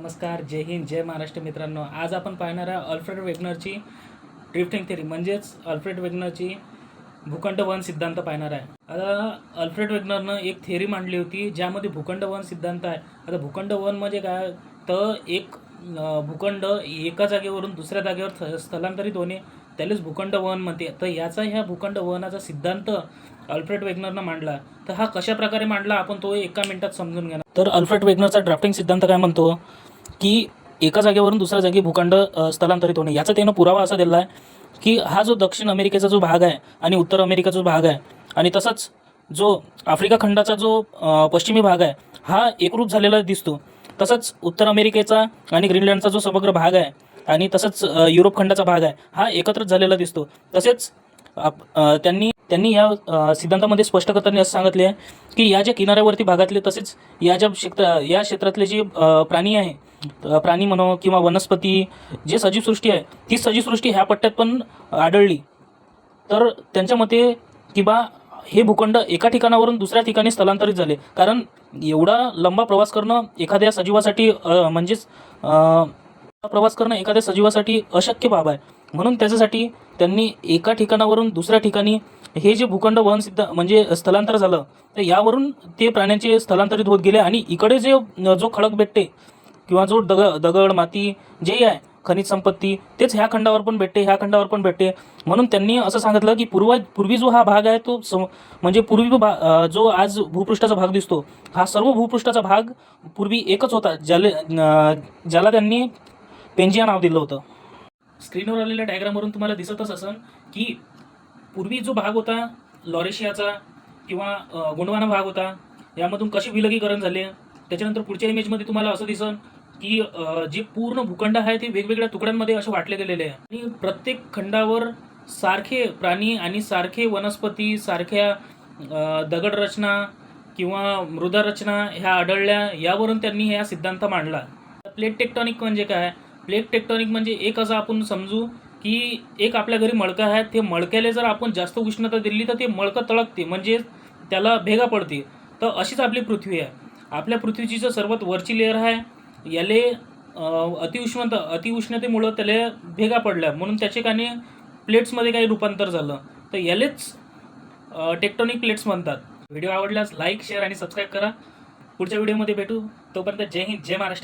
नमस्कार, जय हिंद, जय महाराष्ट्र मित्रांनो. आज आपण पाहणार आहे अल्फ्रेड वेगनरची ड्रिफ्टिंग थेरी म्हणजेच अल्फ्रेड वेगनरची भूखंड वहन सिद्धांत पाहणार आहे. आता अल्फ्रेड वेगनरनं एक थेरी मांडली होती ज्यामध्ये भूखंड वहन सिद्धांत आहे. आता भूखंड वहन म्हणजे काय, तर एक भूखंड एका जागेवरून दुसऱ्या जागेवर स्थलांतरित होणे त्यालाच भूखंड वहन म्हणते. तर ह्या भूखंड वहनाचा सिद्धांत अल्फ्रेड वेगनरनं मांडला. तर हा कशा प्रकारे मांडला आपण तो एका मिनिटात समजून घेणार. तर अल्फ्रेड वेगनरचा ड्राफ्टिंग सिद्धांत काय म्हणतो की एका जागेवरून दुसऱ्या जागी भूखंड स्थलांतरित होणे. याचा त्यानं पुरावा असा दिला आहे की हा जो दक्षिण अमेरिकेचा जो भाग आहे आणि उत्तर अमेरिकेचा जो भाग आहे आणि तसंच जो आफ्रिका खंडाचा जो पश्चिमी भाग आहे हा एकरूप झालेला दिसतो. तसंच उत्तर अमेरिकेचा आणि ग्रीनलँडचा जो समग्र भाग आहे आणि तसंच युरोप खंडाचा भाग आहे हा एकत्रित झालेला दिसतो. तसेच त्यांनी या सिद्धांतामध्ये स्पष्ट करताना असं सांगितले आहे की या ज्या किनाऱ्यावरती भागातले तसेच या क्षेत्रातले जे प्राणी आहे, प्राणी म्हणो किंवा वनस्पती, जे सजीवसृष्टी आहे ती सजीवसृष्टी ह्या पट्ट्यात पण आढळली. तर त्यांच्या मते की बा हे भूखंड एका ठिकाणावरून दुसऱ्या ठिकाणी स्थलांतरित झाले, कारण एवढा लंबा प्रवास करणं एखाद्या सजीवासाठी प्रवास करणं एखाद्या सजीवासाठी अशक्य बाब आहे. म्हणून त्याच्यासाठी त्यांनी एका ठिकाणावरून दुसऱ्या ठिकाणी हे जे भूखंड वहन म्हणजे स्थलांतर झालं, तर यावरून ते प्राण्यांचे स्थलांतरित होत गेले आणि इकडे जो खडक भेटते किंवा जो दगड माती जे आहे खनिज संपत्ती तेच ह्या खंडावर पण भेटते. म्हणून त्यांनी असं सांगितलं की पूर्वी जो हा भाग आहे तो म्हणजे जो आज भूपृष्ठाचा भाग दिसतो हा सर्व भूपृष्ठाचा भाग पूर्वी एकच होता, ज्याला त्यांनी पेंजिया नाव दिलं होतं. स्क्रीनवर आलेल्या डायग्रामवरून तुम्हाला दिसतच असेल की पूर्वी जो भाग होता लॉरेशियाचा किंवा गोंडवाना भाग होता, यामधून कसे विलगीकरण झाले. त्याच्यानंतर पुढच्या इमेजमध्ये तुम्हाला असं दिसेल की जे पूर्ण भूखंड आहे ते वेगवेगळ्या तुकड्यांमध्ये असे वाटले गेलेले आहे आणि प्रत्येक खंडावर सारखे प्राणी आणि सारखे वनस्पती, सारख्या दगडरचना किंवा मृदारचना ह्या आढळल्या. यावरून त्यांनी हा सिद्धांत मांडला. प्लेट टेक्टॉनिक म्हणजे काय? प्लेट टेक्टॉनिक म्हणजे एक असं आपण समजू की एक आपल्या घरी मडकं आहे, ते मडक्याला जर आपण जास्त उष्णता दिली तर ते मडकं तळकते, म्हणजे त्याला भेगा पडते. तर अशीच आपली पृथ्वी आहे. आपल्या पृथ्वीची जो सर्वात वरची लेअर आहे याले अतिउष्णतेमुळं त्याला भेगा पडल्या, म्हणून त्याचे काही प्लेट्समध्ये काही रूपांतर झालं. तर यालेच टेक्टॉनिक प्लेट्स म्हणतात. व्हिडिओ आवडल्यास लाईक, शेअर आणि सबस्क्राईब करा. पुढच्या व्हिडिओमध्ये भेटू. तोपर्यंत जय हिंद, जय महाराष्ट्र.